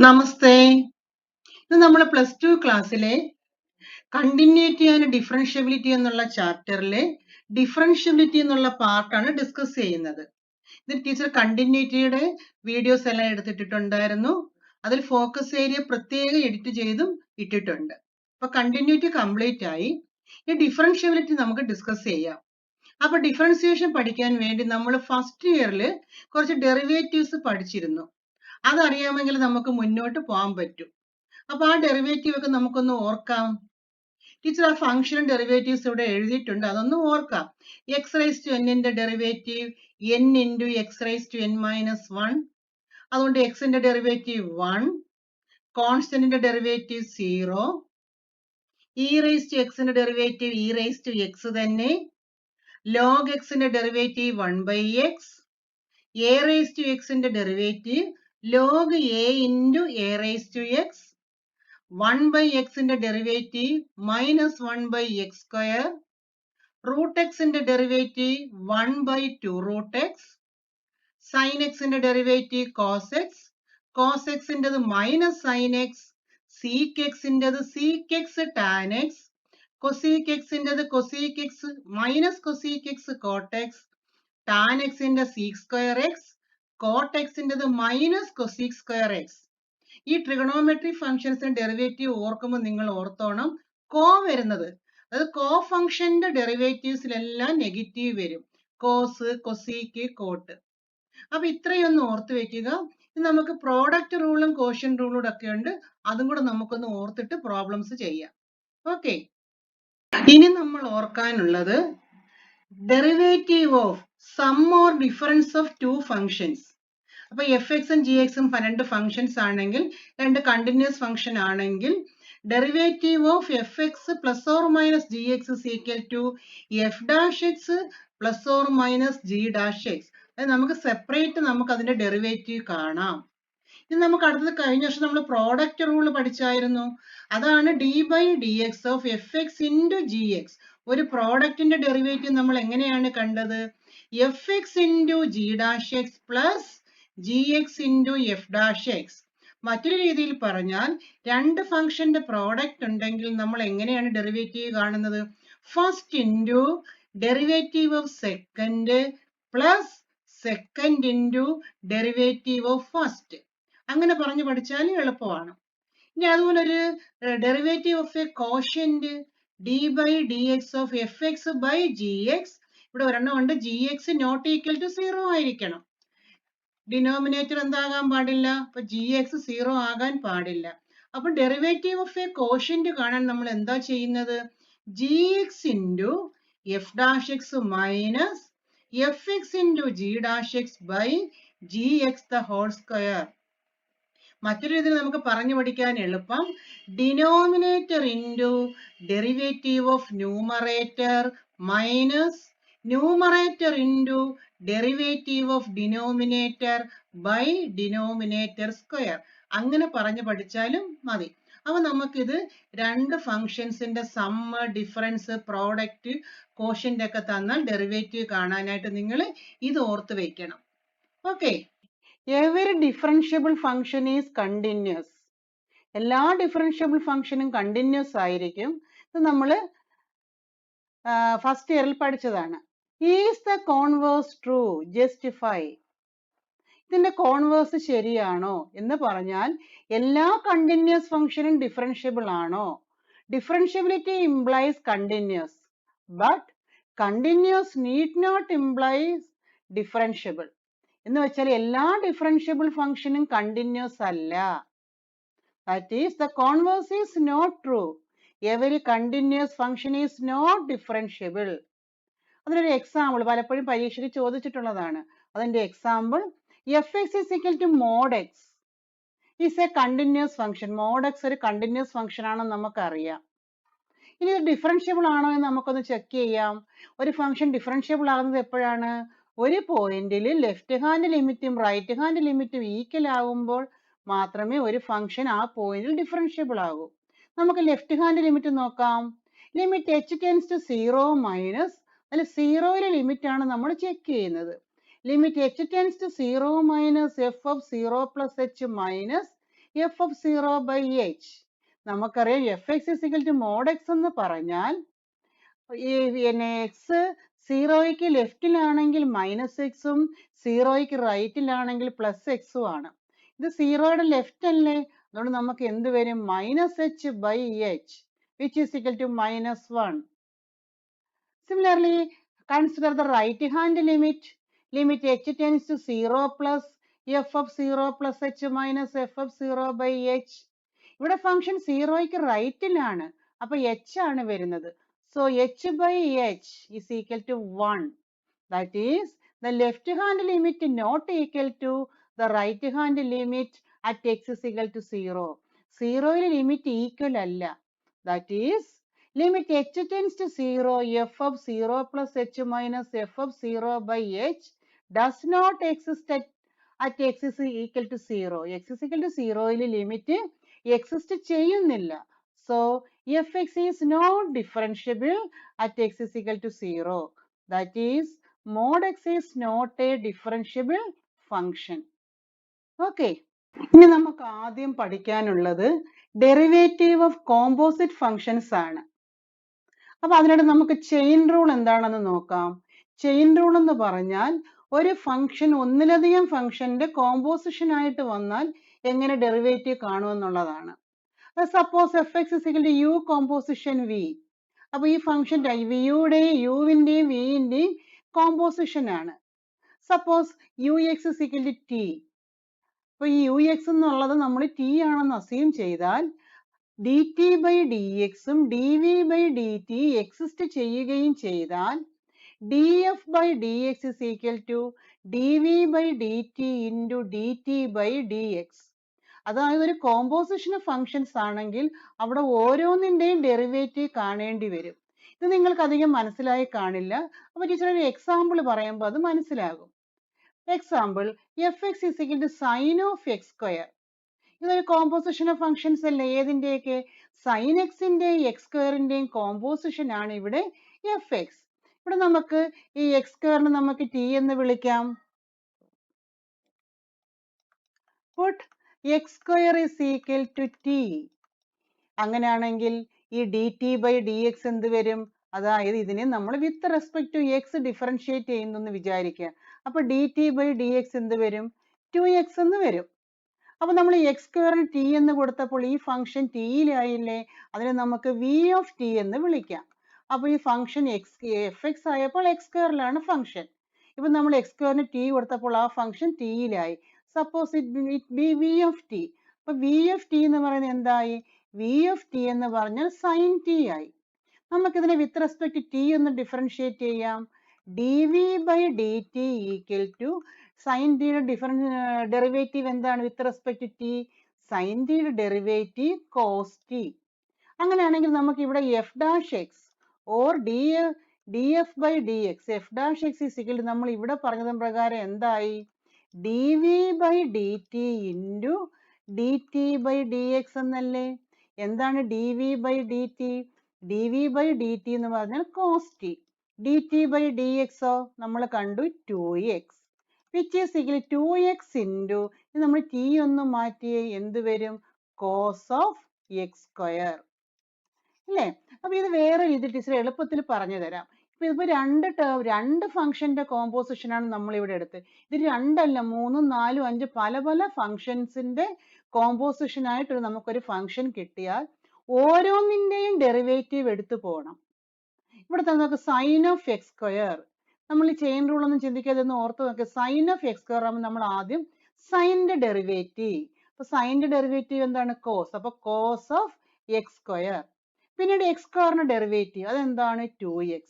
നമസ്തേ. ഇത് നമ്മുടെ +2 ക്ലാസ്സിലെ കണ്ടിന്യൂറ്റി ആൻഡ് ഡിഫറൻഷ്യബിലിറ്റി എന്നുള്ള ചാപ്റ്ററിലെ ഡിഫറൻഷ്യബിലിറ്റി എന്നുള്ള പാർട്ടാണ് ഡിസ്കസ് ചെയ്യുന്നത്. ഇതിൽ ടീച്ചർ കണ്ടിന്യൂറ്റിയുടെ വീഡിയോസ് എല്ലാം എടുത്തിട്ടുണ്ടായിരുന്നു. അതിൽ ഫോക്കസ് ഏരിയ പ്രത്യേകം എഡിറ്റ് ചെയ്തും ഇട്ടിട്ടുണ്ട്. അപ്പൊ കണ്ടിന്യൂറ്റി കംപ്ലീറ്റ് ആയി. ഈ ഡിഫറൻഷ്യബിലിറ്റി നമുക്ക് ഡിസ്കസ് ചെയ്യാം. അപ്പൊ ഡിഫറൻസിയേഷൻ പഠിക്കാൻ വേണ്ടി നമ്മൾ ഫസ്റ്റ് ഇയറിൽ കുറച്ച് ഡെറിവേറ്റീവ്സ് പഠിച്ചിരുന്നു. അതറിയാമെങ്കിൽ നമുക്ക് മുന്നോട്ട് പോകാൻ പറ്റും. അപ്പൊ ആ ഡെറിവേറ്റീവ് ഒക്കെ നമുക്കൊന്ന് ഓർക്കാം. ടീച്ചർ ആ ഫംഗ്ഷൻ ഡെറിവേറ്റീവ്സ് ഇവിടെ എഴുതിയിട്ടുണ്ട്, അതൊന്ന് ഓർക്കാം. x⁻n derivative n into x⁻n-1. അതുകൊണ്ട് എക്സിന്റെ derivative 1, കോൺസ്റ്റന്റിന്റെ derivative 0, e⁻x derivative e⁻x തന്നെ, log x derivative 1/x, a⁻x derivative log a into a⁻x, 1/x derivative -1/x², root x derivative 1/2√x, sin x derivative cos x, cos x -sin x, sec x sec x tan x, cosec x cosec x -cosec x cot x, tan x sec²x, cot x -cosec²x. ഈ trigonometry ഫംഗ്ഷൻസിന്റെ derivative ഓർക്കുമ്പോൾ നിങ്ങൾ ഓർത്തോണം കോ വരുന്നത്. അതായത് co ഫംഗ്ഷന്റെ ഡെറിവേറ്റീവ്സിലെല്ലാം negative വരും. Cos, cosec, cot. അപ്പൊ ഇത്രയൊന്ന് ഓർത്ത് വെക്കുക. നമുക്ക് പ്രോഡക്റ്റ് റൂളും കോഷ്യൻ റൂളും ഒക്കെ ഉണ്ട്. അതും കൂടെ നമുക്കൊന്ന് ഓർത്തിട്ട് പ്രോബ്ലംസ് ചെയ്യാം. ഓക്കെ. ഇനി നമ്മൾ ഓർക്കാനുള്ളത് derivative of sum or difference of two functions. അപ്പൊ fx ഉം gx ഉം രണ്ട് ഫംഗ്ഷൻസ് ആണെങ്കിൽ, രണ്ട് കണ്ടിന്യൂസ് ഫംഗ്ഷൻ ആണെങ്കിൽ, derivative of fx plus or minus gx is equal to f dash x plus or minus g dash x. അതായത് നമുക്ക് separate നമുക്ക് അതിന്റെ ഡെറിവേറ്റീവ് കാണാം. ഇത് നമുക്ക് അടുത്തത് കഴിഞ്ഞ വർഷം നമ്മൾ പ്രോഡക്റ്റ് റൂൾ പഠിച്ചായിരുന്നു. അതാണ് d/dx of fx into gx. ഒരു പ്രോഡക്റ്റിന്റെ ഡെറിവേറ്റീവ് നമ്മൾ എങ്ങനെയാണ് കണ്ടത്? fx into g dash x plus gx into f dash x. മറ്റൊരു രീതിയിൽ പറഞ്ഞാൽ രണ്ട് ഫംഗ്ഷന്റെ പ്രോഡക്റ്റ് ഉണ്ടെങ്കിൽ നമ്മൾ എങ്ങനെയാണ് ഡെറിവേറ്റീവ് കാണുന്നത്? First into derivative of second plus second into derivative of first. അങ്ങനെ പറഞ്ഞു പഠിച്ചാൽ എളുപ്പമാണ്. ഇനി അതുപോലെ ഒരു derivative of A quotient d/dx of fx by gx. ഇവിടെ ഒരെണ്ണം ഉണ്ട്, gx നോട്ട് ഈക്വൽ ടു 0 ആയിരിക്കണം. ഡിനോമിനേറ്റർ എന്താകാൻ പാടില്ല? അപ്പൊ gx 0 ആകാൻ പാടില്ല. അപ്പൊ ഡെറിവേറ്റീവ് ഓഫ് എ കോഷ്യന്റ് കാണാൻ നമ്മൾ എന്താ ചെയ്യുന്നത്? gx into F dash X minus fx into g dash x by gx the whole square. മറ്റൊരു രീതിയിൽ നമുക്ക് പറഞ്ഞു പഠിക്കാൻ എളുപ്പം, denominator into derivative of numerator minus numerator into derivative of denominator by denominator square. അങ്ങനെ പറഞ്ഞു പഠിച്ചാലും മതി. അപ്പൊ നമുക്കിത് രണ്ട് ഫംഗ്ഷൻസിന്റെ സമ്മ്, ഡിഫറൻസ്, പ്രോഡക്റ്റ്, കോഷ്യന്റ് ഒക്കെ തന്നാൽ ഡെറിവേറ്റീവ് കാണാനായിട്ട് നിങ്ങൾ ഇത് ഓർത്ത് വെക്കണം. Okay. Every differentiable function is continuous. എല്ലാ ഡിഫറൻഷ്യബിൾ ഫംഗ്ഷനും കണ്ടിന്യൂസ് ആയിരിക്കും. ഇത് നമ്മൾ ഫസ്റ്റ് ഇയറിൽ പഠിച്ചതാണ്. Is the converse true? Justify. ഇതിന്റെ കോൺവേഴ്സ് ശരിയാണോ എന്ന് പറഞ്ഞാൽ എല്ലാ കണ്ടിന്യൂസ് ഫംഗ്ഷനും ഡിഫറൻഷ്യബിൾ ആണോ? Differentiability implies continuous, but continuous need not implies differentiable. എന്ന് വെച്ചാൽ എല്ലാ ഡിഫറൻഷ്യബിൾ ഫംഗ്ഷനും കണ്ടിന്യൂസ് അല്ല. That is, the converse is not true. Every continuous function is not differentiable. അതിനൊരു എക്സാമ്പിൾ പലപ്പോഴും പരീക്ഷയ്ക്ക് ചോദിച്ചിട്ടുള്ളതാണ്. അതിന്റെ example fx is equal to mod x is a continuous function. mod x ഒരു കണ്ടിന്യൂസ് ഫംഗ്ഷൻ ആണെന്ന് നമുക്കറിയാം. ഇനി ഇത് ഡിഫറൻഷ്യബിൾ ആണോ എന്ന് നമുക്കൊന്ന് ചെക്ക് ചെയ്യാം. ഒരു ഫംഗ്ഷൻ ഡിഫറൻഷ്യബിൾ ആകുന്നത് എപ്പോഴാണ്? ഒരു പോയിന്റിൽ ലെഫ്റ്റ് ഹാൻഡ് ലിമിറ്റും റൈറ്റ് ഹാൻഡ് ലിമിറ്റും ഈക്വൽ ആകുമ്പോൾ മാത്രമേ ഒരു ഫംഗ്ഷൻ ആ പോയിന്റിൽ ഡിഫറൻഷ്യബിൾ ആകൂ. നമുക്ക് ലെഫ്റ്റ് ഹാൻഡ് ലിമിറ്റ് നോക്കാം. Limit h tends to 0 minus, അതിൽ 0യിലെ ലിമിറ്റ് ആണ് നമ്മൾ ചെക്ക് ചെയ്യുന്നത്. Limit h tends to 0 minus f of 0 plus h minus f of 0/h. നമുക്കറിയാം f x is equal to mod x എന്ന് പറഞ്ഞാൽ ഈ എക്സ് സീറോയ്ക്ക് ലെഫ്റ്റിലാണെങ്കിൽ മൈനസ് എക്സും സീറോയ്ക്ക് റൈറ്റിലാണെങ്കിൽ പ്ലസ് എക്സും ആണ്. ഇത് സീറോയുടെ ലെഫ്റ്റ് അല്ലേ, അതുകൊണ്ട് നമുക്ക് എന്ത് വരും, -h/h which is equal to -1. Similarly, consider the right hand limit. Limit h tends to 0 plus f of 0 plus h minus f of 0/h. ഇവിടെ ഫംഗ്ഷൻ സീറോയ്ക്ക് റൈറ്റിലാണ്, അപ്പൊ h ആണ് വരുന്നത്. So h/h is equal to 1. That is, the left hand limit not equal to the right hand limit at x is equal to 0. 0 limit equal അല്ല. That is, limit h tends to 0 f of 0 plus h minus f of 0/h does not exist at x is equal to 0. x is equal to 0 limit exist ചെയ്യുന്നില്ല. So fx is not differentiable at x is equal to 0. That is, mod x is not a differentiable function. Okay. ഇനി നമുക്ക് ആദ്യം പഠിക്കാനുള്ളത് derivative of composite functions ആണ്. അപ്പൊ അതിനിടെ നമുക്ക് chain rule എന്താണെന്ന് നോക്കാം. ചെയിൻ റൂൾ എന്ന് പറഞ്ഞാൽ ഒരു ഫംഗ്ഷൻ ഒന്നിലധികം ഫംഗ്ഷന്റെ കോമ്പോസിഷൻ ആയിട്ട് വന്നാൽ എങ്ങനെ ഡെറിവേറ്റീവ് കാണുമെന്നുള്ളതാണ്. Suppose f x is equal to u composition v. അപ്പൊ ഈ ഫംഗ്ഷൻ വിയുടെയും യുവിന്റെയും വിന്റെയും കോമ്പോസിഷൻ ആണ്. Suppose u x is equal to t. അപ്പൊ ഈ യു എക്സ് എന്നുള്ളത് നമ്മൾ ടി ആണെന്ന് അസ്യൂം ചെയ്താൽ ഡി ടി ബൈ ഡി എക്സും d v by d t exist ചെയ്യുകയും ചെയ്താൽ d f by d x is equal to d v by d t into d t by d x. അതായത് ഒരു composition of functions ആണെങ്കിൽ അവിടെ ഓരോന്നിന്റെയും derivative കാണേണ്ടി വരും. ഇത് നിങ്ങൾക്ക് അധികം മനസ്സിലായി കാണില്ല. അപ്പൊ ടീച്ചർ ഒരു എക്സാമ്പിൾ പറയുമ്പോൾ അത് മനസ്സിലാകും. Example, f x is equal to sine of x square. ഇതൊരു കോമ്പോസിഷൻ ഓഫ് ഫങ്ഷൻസ് അല്ലേ? ഏതിന്റെയൊക്കെ? സൈൻ എക്സിന്റെയും എക്സ് സ്ക്വയറിന്റെയും കോമ്പോസിഷൻ ആണ് ഇവിടെ എഫ് എക്സ്. ഇവിടെ നമുക്ക് ഈ എക്സ് സ്ക്വയറിന് നമുക്ക് ടി എന്ന് വിളിക്കാം. Put x square is equal to t. അങ്ങനെയാണെങ്കിൽ ഈ d t by d x എന്ത് വരും? അതായത് ഇതിനെ നമ്മൾ with respect to x differentiate ചെയ്യുന്നു എന്ന് വിചാരിക്കുക. അപ്പൊ d t by d x എന്ത് വരും? 2x എന്ന് വരും. അപ്പൊ നമ്മൾ എക്സ് സ്ക്വയറിന് ടി എന്ന് കൊടുത്തപ്പോൾ ഈ ഫംഗ്ഷൻ ടിയിലായില്ലേ, അതിനെ നമുക്ക് വി ഓഫ് ടി എന്ന് വിളിക്കാം. അപ്പൊ ഈ ഫംഗ്ഷൻ എഫ് എക്സ് ആയപ്പോൾ എക്സ് സ്ക്വയറിലാണ് ഫംഗ്ഷൻ. ഇപ്പൊ നമ്മൾ എക്സ് സ്ക്വയറിന് ടി കൊടുത്തപ്പോൾ ആ ഫംഗ്ഷൻ ടിയിലായി. Suppose it be v of t. അപ്പൊ വി ഓഫ് ടി എന്ന് പറയുന്നത് എന്തായി? വി ഓഫ് ടി എന്ന് പറഞ്ഞാൽ സൈൻ ടി ആയി. നമുക്കിതിനെ വിത്ത് റെസ്പെക്ട് ടി ഒന്ന് ഡിഫറൻഷിയേറ്റ് ചെയ്യാം. D v by d t equal to sine ടിയുടെ ഡെറിവേറ്റീവ് എന്താണ് with respect to t? Sine ടിയുടെ ഡെറിവേറ്റീവ് കോസ് ടി. അങ്ങനെയാണെങ്കിൽ നമുക്ക് ഇവിടെ f dash x or d f by d x, f dash x is equal to നമ്മൾ ഇവിടെ പറഞ്ഞതും പ്രകാരം എന്തായി? D v by d t into d t by d x എന്നല്ലേ? എന്താണ് d v by d T? D v by d t എന്ന് പറഞ്ഞാൽ cos t. D t by d എക്സോ നമ്മൾ കണ്ടു 2x, which is equal to 2x into നമ്മൾ T ഒന്ന് മാറ്റിയേ എന്ത് വരും? കോസ് ഓഫ് എക്സ് സ്ക്വയർ അല്ലേ? അപ്പൊ ഇത് വേറെ രീതി ടീച്ചർ എളുപ്പത്തിൽ പറഞ്ഞു തരാം. ഇപ്പൊ രണ്ട് ഫംഗ്ഷന്റെ കോമ്പോസിഷൻ ആണ് നമ്മൾ ഇവിടെ എടുത്തത്. ഇത് രണ്ടല്ല, 3, 4, 5 പല പല ഫംഗ്ഷൻസിന്റെ കോമ്പോസിഷൻ ആയിട്ട് നമുക്കൊരു ഫംഗ്ഷൻ കിട്ടിയാൽ ഓരോന്നിന്റെയും ഡെറിവേറ്റീവ് എടുത്തു പോകണം. ഇവിടെ തന്നെ നമുക്ക് സൈൻ ഓഫ് എക്സ് സ്ക്വയർ, നമ്മൾ ഈ ചെയിൻ റൂൾ ഒന്നും ചിന്തിക്കാതെ ഒന്ന് ഓർത്ത് നോക്കുക. സൈൻ ഓഫ് എക്സ് സ്ക്വയർ ആകുമ്പോൾ നമ്മൾ ആദ്യം സൈനിന്റെ ഡെറിവേറ്റീവ്. അപ്പൊ സൈനിന്റെ ഡെറിവേറ്റീവ് എന്താണ്? കോസ്. അപ്പൊ കോസ് ഓഫ് എക്സ് സ്ക്വയർ. പിന്നീട് എക്സ് സ്ക്വയറിന്റെ ഡെറിവേറ്റീവ് അതെന്താണ്? 2x.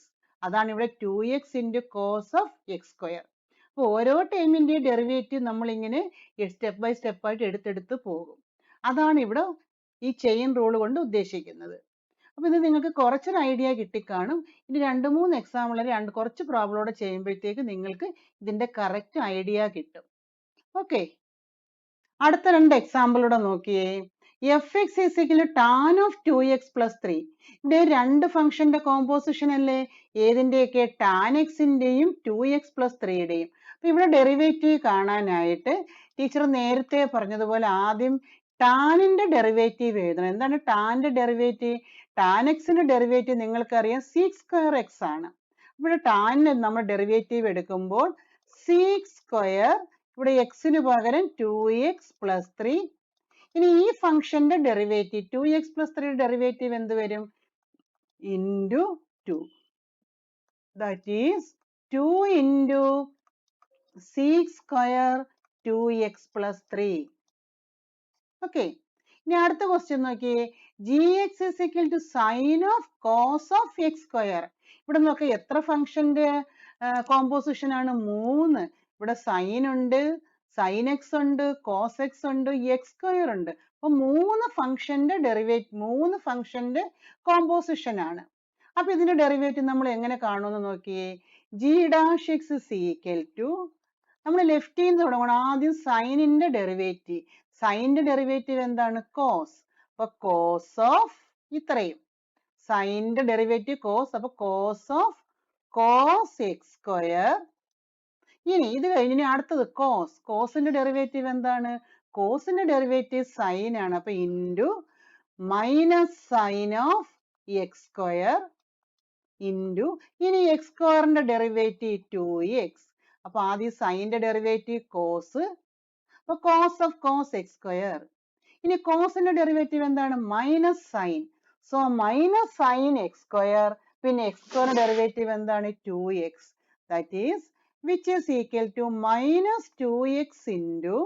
അതാണ് ഇവിടെ 2x into cos of x square. അപ്പൊ ഓരോ ടൈമിന്റെയും ഡെറിവേറ്റീവ് നമ്മൾ ഇങ്ങനെ സ്റ്റെപ്പ് ബൈ സ്റ്റെപ്പ് ആയിട്ട് എടുത്തെടുത്ത് പോകും. അതാണ് ഇവിടെ ഈ ചെയിൻ റൂൾ കൊണ്ട് ഉദ്ദേശിക്കുന്നത്. അപ്പൊ ഇത് നിങ്ങൾക്ക് കുറച്ചൊരു ഐഡിയ കിട്ടിക്കാണും. ഇനി 2-3 എക്സാമ്പിൾ കുറച്ച് പ്രോബ്ലോടെ ചെയ്യുമ്പോഴത്തേക്ക് നിങ്ങൾക്ക് ഇതിന്റെ കറക്റ്റ് ഐഡിയ കിട്ടും. ഓക്കെ, അടുത്ത 2 എക്സാമ്പിളൂടെ നോക്കിയേ. F x is equal to tan of 2x plus 3. ഇവിടെ രണ്ട് ഫംഗ്ഷന്റെ കോമ്പോസിഷൻ അല്ലേ? ഏതിന്റെയൊക്കെ? ടാൻ എക്സിന്റെയും 2x plus 3യുടെയും. അപ്പൊ ഇവിടെ ഡെറിവേറ്റീവ് കാണാനായിട്ട് ടീച്ചർ നേരത്തെ പറഞ്ഞതുപോലെ ആദ്യം ടാനിന്റെ ഡെറിവേറ്റീവ് എഴുതണം. എന്താണ് ടാന്റെ ഡെറിവേറ്റീവ്? ടാൻ എക്സിന്റെ ഡെറിവേറ്റീവ് നിങ്ങൾക്കറിയാം സീക് സ്ക്വയർ എക്സ് ആണ്. ഇവിടെ ടാനിന് നമ്മൾ ഡെറിവേറ്റീവ് എടുക്കുമ്പോൾ സീക് സ്ക്വയർ, ഇവിടെ എക്സിന് പകരം 2x + 3. ഇനി ഈ ഫംഗ്ഷന്റെ ഡെറിവേറ്റീവ് 2x + 3 ഡെറിവേറ്റീവ് എന്ത് വരും? Into 2. That is 2 into sec square 2x + 3. Okay. ഇനി അടുത്ത ക്വസ്റ്റ്യൻ നോക്കിയേ. gx = sine of cos of x square. ഇവിടെ നോക്കി എത്ര ഫംഗ്ഷന്റെ കോമ്പോസിഷൻ ആണ്? 3. ഇവിടെ സൈൻ ഉണ്ട്, സൈൻ എക്സ് ഉണ്ട്, കോസ് എക്സ് ഉണ്ട്, എക്സ് സ്ക്വയർ ഉണ്ട്. അപ്പൊ 3 ഫംഗ്ഷന്റെ ഡെറിവേറ്റീവ്, 3 ഫംഗ്ഷന്റെ കോമ്പോസിഷൻ ആണ്. അപ്പൊ ഇതിന്റെ ഡെറിവേറ്റീവ് നമ്മൾ എങ്ങനെ കാണുമെന്ന് നോക്കിയേ. g' x നമ്മൾ ലെഫ്റ്റിൽ നിന്ന് തുടങ്ങണം. ആദ്യം സൈനിന്റെ ഡെറിവേറ്റീവ്. സൈനിന്റെ ഡെറിവേറ്റീവ് എന്താണ്? കോസ്. അപ്പൊ കോസ് ഓഫ് ഇത്രയും സൈനിന്റെ ഡെറിവേറ്റീവ് കോസ്. അപ്പൊ cos of cos x square. ഇനി ഇത് കഴിഞ്ഞ് അടുത്തത് കോസ്. കോസിന്റെ ഡെറിവേറ്റീവ് എന്താണ്? കോസിന്റെ ഡെറിവേറ്റീവ് സൈൻ ആണ്. അപ്പൊ into minus sine of x square into ഇനി എക്സ് സ്ക്വയറിന്റെ ഡെറിവേറ്റീവ് 2x. അപ്പൊ ആദ്യം സൈനിന്റെ ഡെറിവേറ്റീവ് കോസ്. അപ്പൊ cos of cos x square. ഇനി കോസിന്റെ ഡെറിവേറ്റീവ് എന്താണ്? Minus sine. So minus sine x square. പിന്നെ എക്സ് സ്ക്വയറിന്റെ ഡെറിവേറ്റീവ് എന്താണ്? 2x. That is which is equal to minus 2x into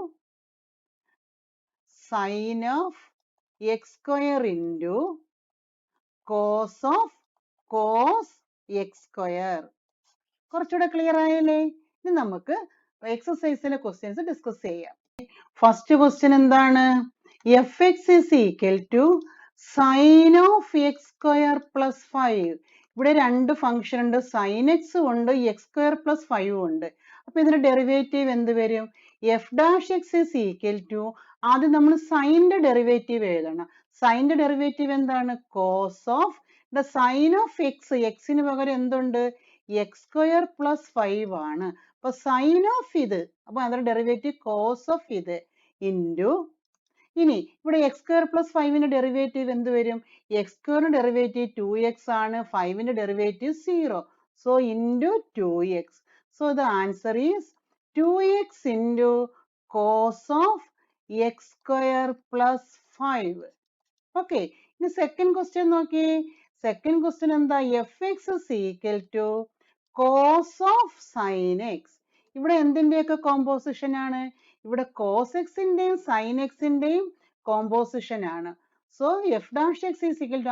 sine of x square into cos of cos x square. കുറച്ചുകൂടെ clear ആയല്ലേ? ഇനി നമുക്ക് എക്സസൈസിലെ questions discuss ചെയ്യാം. First question എന്താണ്? fx = sine of x square plus 5. ഇവിടെ രണ്ട് function ഉണ്ട്, സൈൻ എക്സ് ഉണ്ട്, എക്സ് സ്ക്വയർ പ്ലസ് 5 ഉണ്ട്. അപ്പൊ ഇതിന്റെ ഡെറിവേറ്റീവ് എന്ത് വരും? f' ആദ്യം നമ്മൾ സൈനിന്റെ ഡെറിവേറ്റീവ് എഴുതണം. സൈനിന്റെ ഡെറിവേറ്റീവ് എന്താണ്? Cos of the sine of x. എക്സിന് പകരം എന്തുണ്ട്? എക്സ് സ്ക്വയർ പ്ലസ് 5 ആണ്. അപ്പൊ സൈൻ ഓഫ് ഇത്, അപ്പൊ അതിന്റെ ഡെറിവേറ്റീവ് കോസ് ഓഫ് ഇത് ഇൻറ്റു ഇനി ഇവിടെ എക്സ് സ്ക്വയർ പ്ലസ് 5ന്റെ ഡെറിവേറ്റീവ് എന്ത് വരും? എക്സ് സ്ക്വയറിന്റെ ഡെറിവേറ്റീവ് 2x ആണ്, 5ന്റെ derivative 0. So into 2x. So the answer is 2x into cos of x square plus 5. Okay. ഇനി സെക്കൻഡ് ക്വസ്റ്റ്യൻ നോക്കിയേ. സെക്കൻഡ് ക്വസ്റ്റ്യൻ എന്താ? fx = cos of sine x. ഇവിടെ എന്തിന്റെയൊക്കെ കോമ്പോസിഷൻ ആണ്? ഇവിടെ കോസ് എക്സിന്റെയും സൈൻ എക്സിന്റെയും കോമ്പോസിഷൻ ആണ്. സോ f'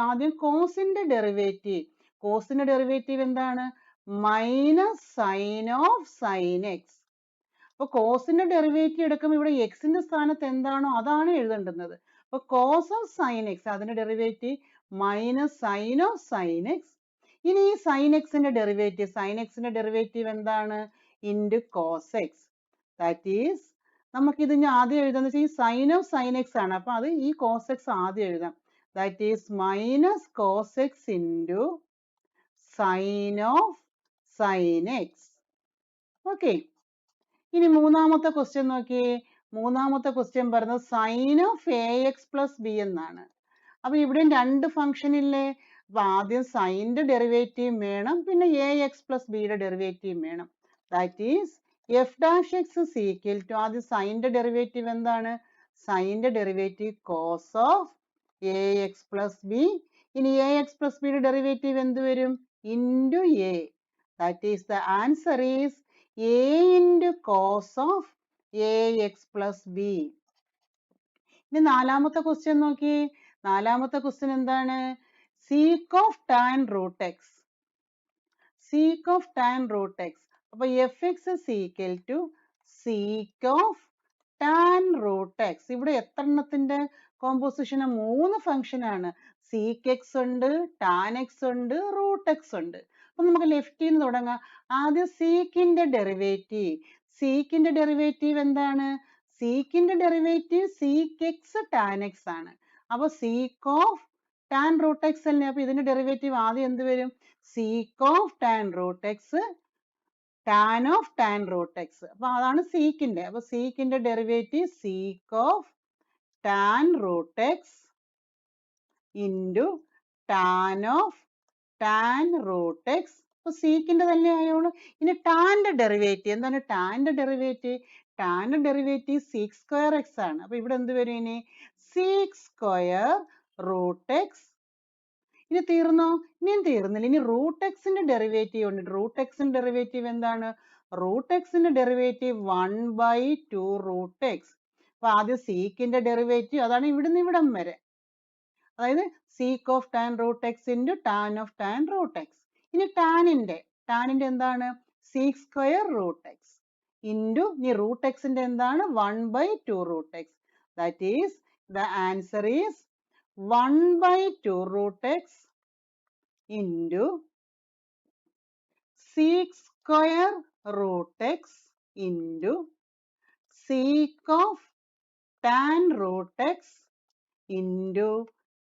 ആദ്യം കോസിന്റെ ഡെറിവേറ്റീവ്. കോസിന്റെ ഡെറിവേറ്റീവ് എന്താണ്? Minus sine of sine X. അപ്പൊ കോസിന്റെ ഡെറിവേറ്റീവ് എടുക്കുമ്പോൾ ഇവിടെ എക്സിന്റെ സ്ഥാനത്ത് എന്താണോ അതാണ് എഴുതേണ്ടുന്നത്. അപ്പൊ കോസ് ഓഫ് സൈൻ എക്സ്, അതിന്റെ derivative minus sine of sine x. ഇനി ഈ സൈൻ എക്സിന്റെ ഡെറിവേറ്റീവ്, സൈൻ എക്സിന്റെ ഡെറിവേറ്റീവ് എന്താണ്? Into cos x. That is നമുക്കിത് ഇനി ആദ്യം എഴുതാന്ന് വെച്ചാൽ ഈ സൈൻ ഓഫ് സൈൻ എക്സ് ആണ്. അപ്പൊ അത് ഈ കോസ് എക്സ് ആദ്യം എഴുതാം. That is minus cos x into sine of sine x. Okay. ഇനി മൂന്നാമത്തെ ക്വസ്റ്റ്യൻ നോക്കിയേ. മൂന്നാമത്തെ ക്വസ്റ്റ്യൻ പറയുന്നത് sine of a x plus b എന്നാണ്. അപ്പൊ ഇവിടെയും രണ്ട് ഫംഗ്ഷൻ ഇല്ലേ? അപ്പൊ ആദ്യം സൈനിന്റെ ഡെറിവേറ്റീവ് വേണം, പിന്നെ എ എക്സ് പ്ലസ് ബിയുടെ ഡെറിവേറ്റീവ് വേണം. ദാറ്റ് ഈസ് f' ആദ്യം സൈനിന്റെ ഡെറിവേറ്റീവ് എന്താണ്? സൈനിന്റെ derivative cos of a x plus b. ഇനി എ എക്സ് പ്ലസ് ബിയുടെ ഡെറിവേറ്റീവ് എന്ത് വരും? Into a. That is the answer is a into cos of ax plus b. ഇനി നാലാമത്തെ ക്വസ്റ്റ്യൻ നോക്കി. നാലാമത്തെ ക്വസ്റ്റ്യൻ എന്താണ്? sec of tan root x. sec of tan root x. അപ്പൊ fx = sec of tan root x. ഇവിടെ എത്ര എണ്ണത്തിന്റെ composition? 3 function ആണ്. sec x ഉണ്ട്, tan x ഉണ്ട്, root x ഉണ്ട്. അപ്പൊ നമുക്ക് ലെഫ്റ്റിൽ നിന്ന് തുടങ്ങാം. ആദ്യം സീക്കിന്റെ ഡെറിവേറ്റീവ്. സീക്കിന്റെ ഡെറിവേറ്റീവ് എന്താണ്? സീക്കിന്റെ derivative sec x tan x ആണ്. അപ്പൊ sec of tan root x അല്ലേ? അപ്പൊ ഇതിന്റെ ഡെറിവേറ്റീവ് ആദ്യം എന്ത് വരും? Sec of tan root x tan of tan root x. അപ്പൊ അതാണ് സീക്കിന്റെ. അപ്പൊ സീക്കിന്റെ derivative sec of tan root x into tan of tan root x. അപ്പൊ സീക്കിന്റെ തന്നെ ആയോളൂ. ഇനി ടാന്റെ ഡെറിവേറ്റീവ് എന്താണ്? ടാന്റെ ഡെറിവേറ്റീവ് സീക്ക് സ്ക്വയർ എക്സ് ആണ്. അപ്പൊ ഇവിടെ എന്ത് വരും? ഇനി സീക്ക് സ്ക്വയർ റൂട്ട് എക്സ്. ഇനി തീർന്നോ? ഇനിയും തീർന്നില്ല. ഇനി റൂട്ട് എക്സിന്റെ ഡെറിവേറ്റീവ് ഉണ്ട്. റൂട്ട് എക്സിന്റെ ഡെറിവേറ്റീവ് എന്താണ്? റൂട്ട് എക്സിന്റെ ഡെറിവേറ്റീവ് 1/2 റൂട്ട് എക്സ്. അപ്പൊ ആദ്യം സീക്കിന്റെ ഡെറിവേറ്റീവ് അതാണ് ഇവിടുന്ന് ഇവിടം വരെ. അതായത് sec of tan root x into tan of tan root x. ഇനി ടാനിന്റെ എന്താണ്? Sec square root x into ഇനി റൂട്ട് എക്സിന്റെ എന്താണ്? 1/2 root x. That is the answer is 1/2 root x into sec square root x into sec of tan root x into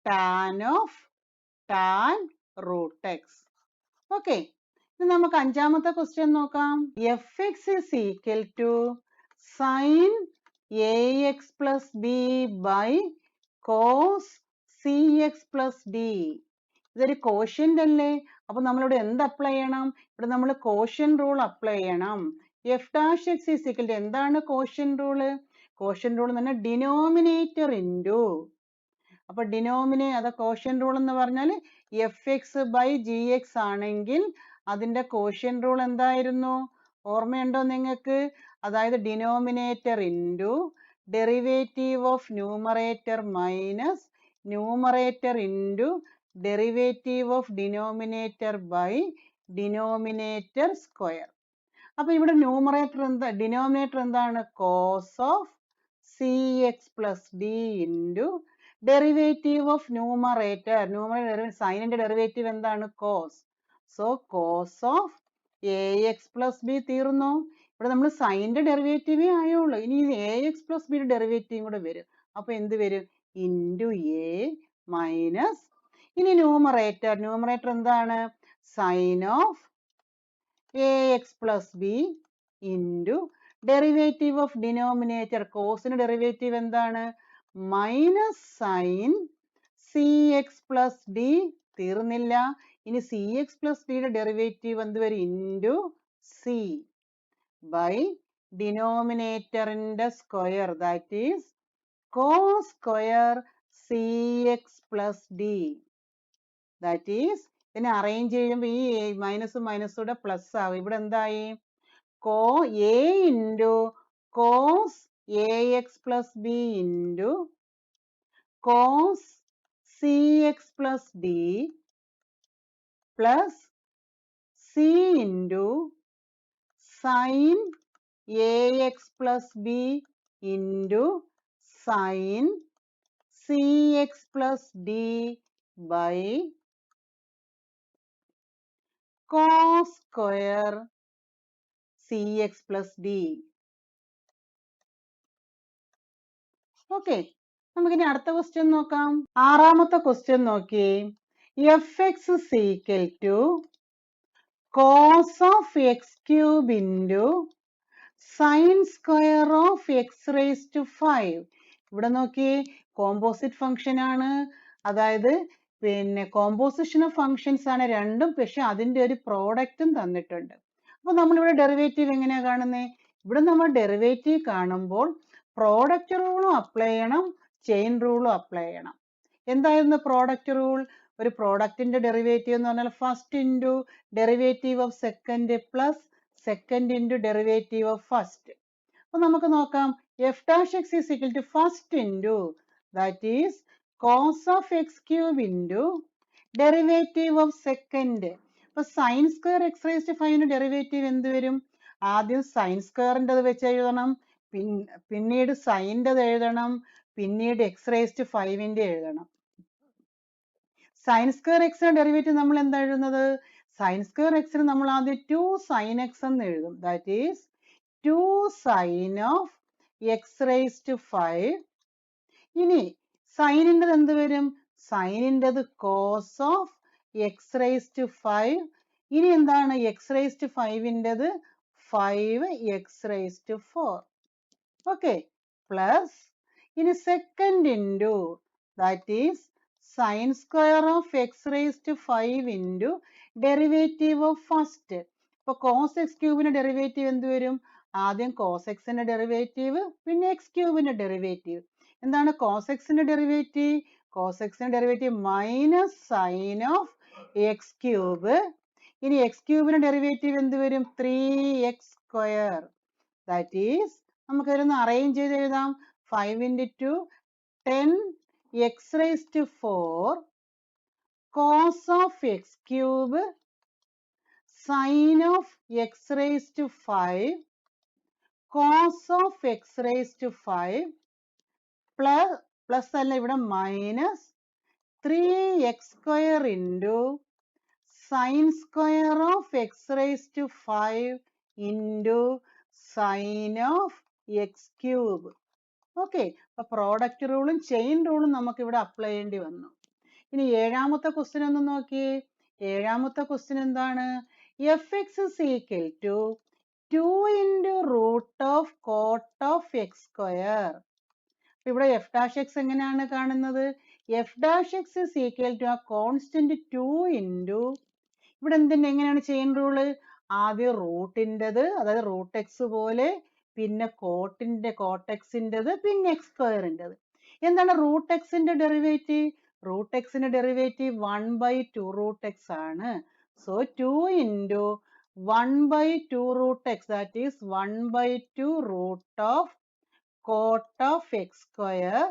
tan of tan root x. Okay, ഇനി നമുക്ക് അഞ്ചാമത്തെ question നോക്കാം. F x is equal to sine a x plus B by cos c x plus d. ഇതൊരു quotient അല്ലേ? അപ്പൊ നമ്മളിവിടെ എന്ത് apply ചെയ്യണം? ഇവിടെ നമ്മൾ കോഷ്യൻ റൂൾ അപ്ലൈ ചെയ്യണം. F dash x is equal to എന്താണ് കോഷ്യൻ റൂള്? കോഷ്യൻ റൂൾ എന്ന് പറഞ്ഞാൽ ഡിനോമിനേറ്റർ ഇൻറ്റു. അപ്പൊ അത് കോഷ്യൻ റൂൾ എന്ന് പറഞ്ഞാൽ f x by g x ആണെങ്കിൽ അതിന്റെ കോഷ്യൻ റൂൾ എന്തായിരുന്നു? ഓർമ്മയുണ്ടോ നിങ്ങൾക്ക്? അതായത് denominator into derivative of numerator minus numerator into derivative of denominator by denominator square. അപ്പൊ ഇവിടെ ഡിനോമിനേറ്റർ എന്താണ്? Cos of c x plus d into derivative of numerator സൈനിന്റെ ഡെറിവേറ്റീവ് എന്താണ്? Cos. So cos of a x plus b. തീർന്നു. ഇവിടെ നമ്മൾ സൈനിന്റെ ഡെറിവേറ്റീവേ ആയുള്ളൂ. ഇനി എ എക്സ് പ്ലസ് ബിയുടെ ഡെറിവേറ്റീവും കൂടെ വരും. അപ്പൊ എന്ത് വരും? ഇൻറ്റു എ മൈനസ് ഇനി ന്യൂമറേറ്റർ എന്താണ്? Sine of a x plus b into derivative of denominator കോസിന്റെ ഡെറിവേറ്റീവ് എന്താണ്? Minus sine c x plus d. തീർന്നില്ല. ഇനി സി എക്സ് പ്ലസ് ഡിയുടെ ഡെറിവേറ്റീവ് എന്ത് വരും? ഇൻറ്റു സി ബൈ ഡിനോമിനേറ്ററിന്റെ square that is cos square c x plus d. That is ഇതിനെ arrange ചെയ്യുമ്പോൾ ഈ മൈനസും മൈനസൂടെ പ്ലസ് ആവും. ഇവിടെ എന്തായി? A into cos a x plus b into cos c x plus d plus c into sine a x plus b into sine c x plus d by cos square c x plus d. Okay, നമുക്കിനി അടുത്ത question നോക്കാം. ആറാമത്തെ question നോക്കിയേ. F x is equal to cos of x cube into sine square of x raise to 5. ഇവിടെ നോക്കിയേ, composite function ആണ്. അതായത് composition of functions ആണ് രണ്ടും. പക്ഷെ അതിന്റെ ഒരു പ്രോഡക്റ്റും തന്നിട്ടുണ്ട്. അപ്പൊ നമ്മളിവിടെ ഡെറിവേറ്റീവ് എങ്ങനെയാ കാണുന്നത്? ഇവിടെ നമ്മൾ ഡെറിവേറ്റീവ് കാണുമ്പോൾ പ്രോഡക്റ്റ് റൂളും അപ്ലൈ ചെയ്യണം, ചെയിൻ റൂളും അപ്ലൈ ചെയ്യണം. എന്തായിരുന്നു പ്രോഡക്റ്റ് റൂൾ? ഒരു പ്രോഡക്റ്റിന്റെ ഡെറിവേറ്റീവ് എന്ന് പറഞ്ഞാൽ first into derivative of second plus second into derivative of first. അപ്പൊ നമുക്ക് നോക്കാം. F dash x is equal to first into that is cos of x cube into derivative of second. അപ്പൊ sine square x raise to 5ന്റെ derivative എന്ത് വരും? ആദ്യം sign സ്ക്വയറിൻ്റെത് വെച്ച് എഴുതണം, പിന്നീട് സൈൻ്റെത് എഴുതണം, പിന്നീട് എക്സ് റേസ് ടു 5ന്റെ എഴുതണം. സൈൻ സ്ക്വയർ എക്സിന്റെ ഡെറിവേറ്റീവ് നമ്മൾ എന്താ എഴുതുന്നത്? സൈൻ സ്ക്വയർ എക്സിന് നമ്മൾ ആദ്യം 2 സൈൻ എക്സ് എന്ന് എഴുതും. That is 2 sine of x raise to 5. ഇനി സൈനിൻ്റെത് എന്ത് വരും? സൈനിൻ്റെത് cos of x raise to 5. ഇനി എന്താണ് എക്സ് റേസ് ടു 5ൻ്റെത് 5 x raise to 4. Okay, plus ഇനി second into that is sin square of x raised to 5 into derivative of first. ഇപ്പൊ cos x ക്യൂബിന്റെ ഡെറിവേറ്റീവ് എന്ത് വരും? ആദ്യം cos x ന്റെ derivative പിന്നെ x ക്യൂബിന്റെ ഡെറിവേറ്റീവ്. എന്താണ് cos x ന്റെ ഡെറിവേറ്റീവ്? cos x ന്റെ derivative minus sine of x cube. ഇനി എക്സ് ക്യൂബിന്റെ ഡെറിവേറ്റീവ് എന്ത് വരും? 3x square. ദാറ്റ് ഈസ് നമുക്ക് ഇതിലൊന്ന് അറേഞ്ച് ചെയ്ത് എഴുതാം. 5 into 2 10 x raised to 4 cos of x cube sin of x raised to 5 cos of x raised to 5 plus അല്ല ഇവിടെ minus 3x square into sin square of x raised to 5 into sin of x cube. Okay, അപ്പൊ product റൂളും chain റൂളും നമുക്ക് ഇവിടെ apply ചെയ്യേണ്ടി വന്നു. ഇനി ഏഴാമത്തെ question ഒന്ന് നോക്കിയേ. ഏഴാമത്തെ ക്വസ്റ്റ്യൻ എന്താണ്? F x is equal to 2 into root of cot of x square. ഇവിടെ എഫ് ഡാഷ് എക്സ് എങ്ങനെയാണ് കാണുന്നത്? F dash x is equal to ആ കോൺസ്റ്റന്റ് 2 into ഇവിടെ എങ്ങനെയാണ് ചെയിൻ റൂള്? ആദ്യം റൂട്ടിൻ്റെത്, അതായത് റൂട്ട് എക്സ് പോലെ, പിന്നെ കോട്ടെക്സിൻ്റെത്, പിന്നെ എക്സ് സ്ക്വയറിൻ്റെത്. എന്താണ് റൂട്ട് എക്സിന്റെ ഡെറിവേറ്റീവ്? റൂട്ട് എക്സിന്റെ ഡെറിവേറ്റീവ് 1/2 റൂട്ട് എക്സ് ആണ്. So 2 into 1/2 root x, that is 1/2 root of cot of x square.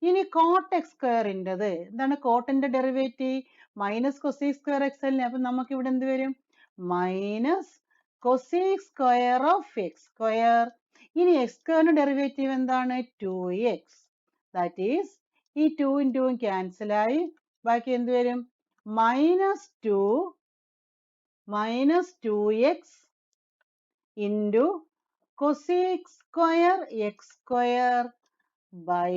ഇനി കോട്ട് എക്സ് സ്ക്വയറിൻ്റെത് എന്താണ്? കോട്ടിന്റെ derivative minus cosec square x അല്ലേ? അപ്പൊ നമുക്ക് ഇവിടെ എന്ത് വരും? Minus cosec square of x square. ഇനി എക്സ് സ്ക്വയറിന്റെ ഡെറിവേറ്റീവ് എന്താണ്? 2x. ദാറ്റ് ഈസ് ഈ 2 ും 2 ക്യാൻസൽ ആയി. ബാക്കി എന്ത് വരും? -2x into cosec square x square by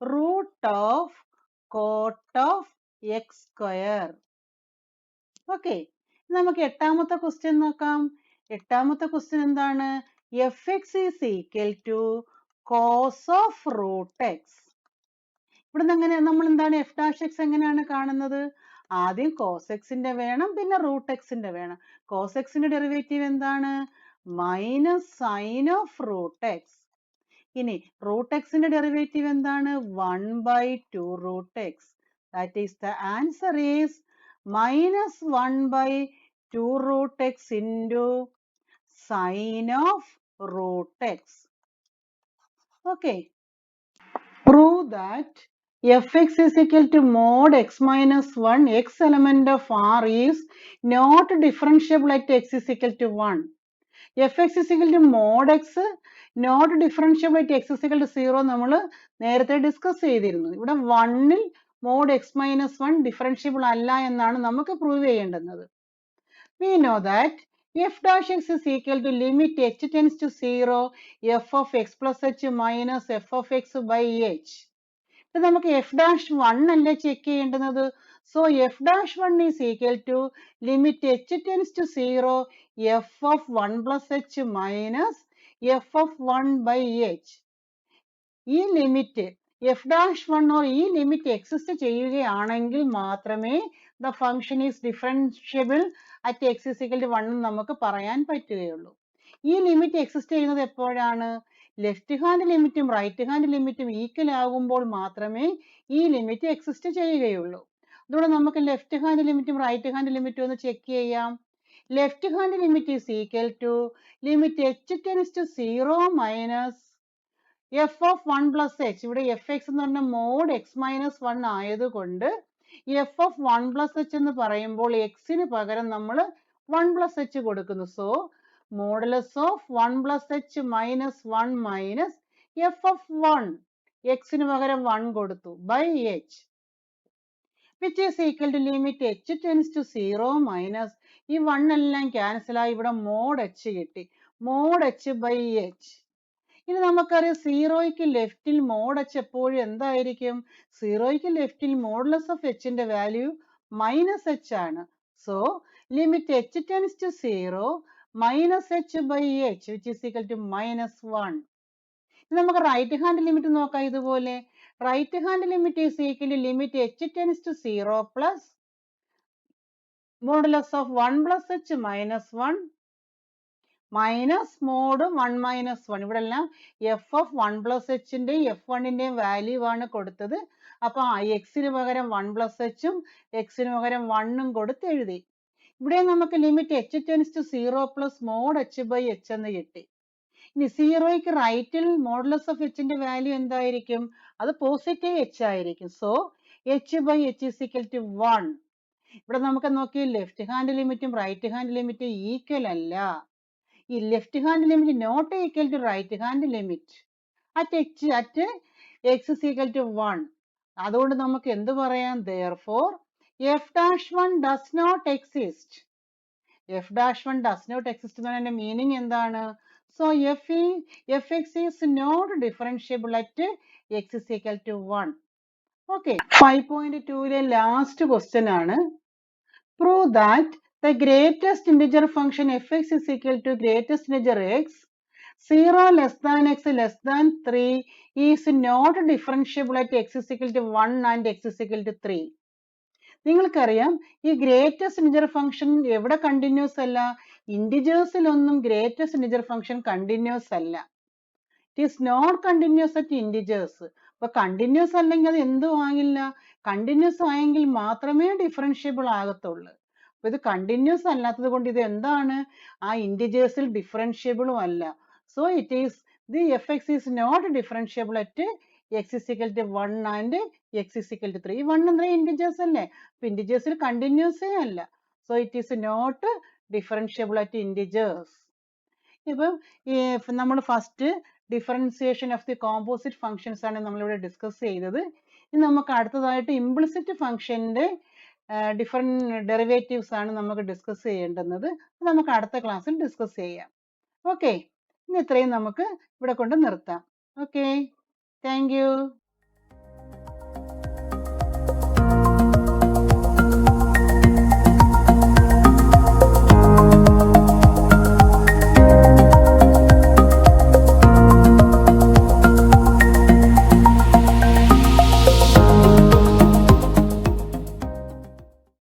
root of cot of x square. Okay, നമുക്ക് എട്ടാമത്തെ ക്വസ്റ്റ്യൻ നോക്കാം. എട്ടാമത്തെ ക്വസ്റ്റ്യൻ എന്താണ്? F x is equal to cos of root x. ഇവിടുന്ന് എങ്ങനെ നമ്മൾ എന്താണ് എഫ് ഡാഷ് എക്സ് എങ്ങനെയാണ് കാണുന്നത്? ആദ്യം കോസ് എക്സിന്റെ വേണം, പിന്നെ റൂട്ട് എക്സിന്റെ വേണം. കോസ് എക്സിന്റെ ഡെറിവേറ്റീവ് എന്താണ്? Minus sine of root x. ഇനി റൂട്ട് എക്സിന്റെ ഡെറിവേറ്റീവ് എന്താണ്? 1/2 root x. That is the answer is minus 1/2 root x into sin of root x. Okay. Prove that fx is equal to mod x minus 1, x element of R is not differentiable at x is equal to 1. fx is equal to mod x not differentiable at x is equal to 0 നമ്മൾ നേരത്തെ discuss ചെയ്തിരുന്നു. ഇവിടെ 1ൽ mod x minus 1 differentiable അല്ല എന്നാണ് നമുക്ക് prove ചെയ്യേണ്ടുന്നത്. We know that f dash x is equal to limit h tends to 0 f of x plus h minus f of x by h. ഇത് നമുക്ക് f dash 1 അല്ലേ check ചെയ്യേണ്ടുന്നത്. So f dash 1 is equal to limit h tends to 0 f of 1 plus h minus f of 1 by h. ഈ limit f dash 1 or ഈ limit exist ചെയ്യുകയാണെങ്കിൽ മാത്രമേ the function is differentiable at x is equal to 1 എന്ന് നമുക്ക് പറയാൻ പറ്റുകയുള്ളൂ. ഈ limit exist ചെയ്യുന്നത് എപ്പോഴാണ്? ലെഫ്റ്റ് ഹാൻഡ് ലിമിറ്റും റൈറ്റ് ഹാൻഡ് ലിമിറ്റും ഈക്വൽ ആകുമ്പോൾ മാത്രമേ ഈ ലിമിറ്റ് എക്സിസ്റ്റ് ചെയ്യുകയുള്ളൂ. അതുകൊണ്ട് നമുക്ക് ലെഫ്റ്റ് ഹാൻഡ് ലിമിറ്റും റൈറ്റ് ഹാൻഡ് ലിമിറ്റും ഒന്ന് ചെക്ക് ചെയ്യാം. Left hand limit is equal to limit h tends to 0 minus f of 1 plus h. ഇവിടെ fx എന്ന് പറഞ്ഞ mod x minus 1 ആയതുകൊണ്ട് f of 1 plus h എന്ന് പറയുമ്പോൾ x ന് പകരം നമ്മൾ 1 plus h കൊടുക്കുന്നു. So modulus of 1 plus h minus 1 minus f of 1, x ന് പകരം 1 കൊടുത്തു, by h, which is equal to limit h tends to 0 minus ഈ 1 എല്ലാം ക്യാൻസൽ ആയി ഇവിടെ mod h കിട്ടി, mod h by h. ഇനി നമുക്കറിയാം സീറോയ്ക്ക് ലെഫ്റ്റിൽ മോഡ് എച്ച് എപ്പോഴും എന്തായിരിക്കും? സീറോയ്ക്ക് ലെഫ്റ്റിൽ മോഡുലസ് ഓഫ് എച്ചിന്റെ വാല്യൂ മൈനസ് എച്ച് ആണ്. So limit h tends to 0 minus h by h which is equal to -1. നമുക്ക് റൈറ്റ് ഹാൻഡ് ലിമിറ്റ് നോക്കാം. ഇതുപോലെ right hand limit is equal to limit h tends to 0 plus modulus of 1 plus h minus 1 minus mod 1 minus 1. ഇവിടെ എല്ലാം f of 1 plus എച്ചിന്റെയും F1ന്റെയും value ആണ് കൊടുത്തത്. അപ്പൊ എക്സിന് പകരം 1 പ്ലസ് എച്ചും എക്സിന് പകരം 1ഉം കൊടുത്ത് എഴുതി. ഇവിടെ നമുക്ക് limit h tends to 0 plus mod h by h എന്ന് കിട്ടി. ഇനി സീറോയ്ക്ക് റൈറ്റിൽ മോഡുലസ് ഓഫ് എച്ചിന്റെ വാല്യൂ എന്തായിരിക്കും? അത് പോസിറ്റീവ് h ആയിരിക്കും. So h by h is equal to 1. ഇവിടെ നമുക്ക് നോക്കി ലെഫ്റ്റ് ഹാൻഡ് ലിമിറ്റും റൈറ്റ് ഹാൻഡ് ലിമിറ്റും ഈക്വൽ അല്ല. ഈ left hand limit not equal to right hand limit at x is equal to 1. അതുകൊണ്ട് നമുക്ക് എന്ത് പറയാം? therefore f-1 does not exist. f-1 does not exist എന്നതിന്റെ മീനിങ് എന്താണ്? so fx is not differentiable at x is equal to 1. okay, 5.2ലെ last question ആണ്. prove that the greatest integer function fx is equal to greatest integer x 0 less than x less than 3 is not differentiable at x is equal to 1 and x is equal to 3. നിങ്ങൾക്കറിയാം ഈ greatest integer function എവിടെ continuous അല്ല? ഇന്റിജേഴ്സിലൊന്നും greatest integer function continuous അല്ല. It is not continuous at integers. അപ്പൊ continuous അല്ലെങ്കിൽ അത് എന്തും ആകില്ല. കണ്ടിന്യൂസ് ആയെങ്കിൽ മാത്രമേ ഡിഫറൻഷ്യബിൾ ആകത്തുള്ളൂ. അപ്പൊ ഇത് കണ്ടിന്യൂസ് അല്ലാത്തത് കൊണ്ട് ഇത് എന്താണ്? ആ ഇന്റിജേഴ്സിൽ ഡിഫറൻഷ്യബിളും അല്ല. So it is the fx is not differentiable at x is equal to 1 and x is equal to 3. 1 എന്ന ഇന്റിജേഴ്സ് അല്ലേ? അപ്പൊ ഇന്റിജേഴ്സിൽ കണ്ടിന്യൂസേ അല്ല. So it is not differentiable at integers. ഇപ്പം നമ്മൾ first differentiation of the composite functions ആണ് നമ്മളിവിടെ ഡിസ്കസ് ചെയ്തത്. ഇനി നമുക്ക് അടുത്തതായിട്ട് ഇംപ്ലിസിറ്റ് ഫംഗ്ഷന്റെ ഡിഫറെന്റ് ഡെറിവേറ്റീവ്സ് ആണ് നമുക്ക് ഡിസ്കസ് ചെയ്യേണ്ടുന്നത്. നമുക്ക് അടുത്ത ക്ലാസ്സിൽ ഡിസ്കസ് ചെയ്യാം. ഓക്കെ, ഇനി ഇത്രയും നമുക്ക് ഇവിടെ കൊണ്ട് നിർത്താം. Okay, thank you.